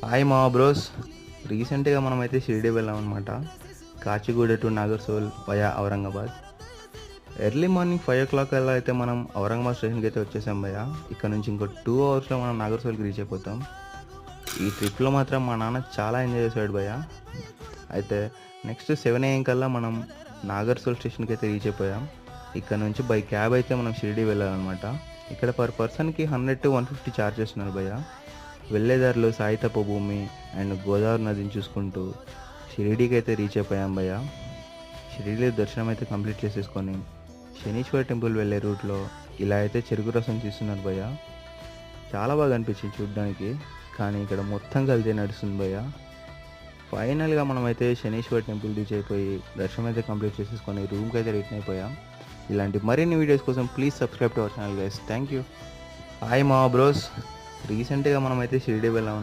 Hi మా bros. రీసెంట్గా మనమైతే షిరిడి వెళ్ళామన్నమాట. Kacheguda to Nagarsol via Aurangabad. Early morning 5 o'clock అలా అయితే మనం ఔరంగాబాద్ స్టేషన్కి అయితే వచ్చేసాం భయ్య. ఇక్కడ నుంచి ఇంకో 2 hours మనం నాగర్సోల్కి రీచ్ అయిపోతాం. ఈ ట్రిప్లో మాత్రం మా నాన్న చాలా ఎంజాయ్ చేశాడు భయ్య. అయితే నెక్స్ట్ 7 AM కల్లా మనం నాగర్సోల్ స్టేషన్కి అయితే రీచ్ అయిపోయాం. ఇక్కడ నుంచి బై క్యాబ్ అయితే మనం షిరిడి వెళ్ళాలన్నమాట. ఇక్కడ పర్ పర్సన్కి 100 to 150 ఛార్జ్ చేస్తున్నారు భయ్య. వెళ్ళేదారిలో సాయితప భూమి అండ్ గోదావరి నదిని చూసుకుంటూ షిరిడీకి అయితే రీచ్ అయిపోయాం భయ్య. షిరిడీలో దర్శనం అయితే కంప్లీట్ చేసేసుకొని శనీశ్వర టెంపుల్ వెళ్ళే రూట్లో ఇలా అయితే చెరుకు రసం తీస్తున్నారు భయ్య. చాలా బాగా అనిపించింది చూడడానికి, కానీ ఇక్కడ మొత్తం కలితే నడుస్తుంది భయ్య. ఫైనల్గా మనమైతే శనీశ్వర టెంపుల్ రీచ్ అయిపోయి దర్శనం అయితే కంప్లీట్ చేసేసుకొని రూమ్కి అయితే రిటర్న్ అయిపోయాం. ఇలాంటి మరిన్ని వీడియోస్ కోసం please subscribe to our channel guys. Thank you. Hi మా బ్రోస్. రీసెంట్గా మనమైతే షిరిడి వెళ్ళాం.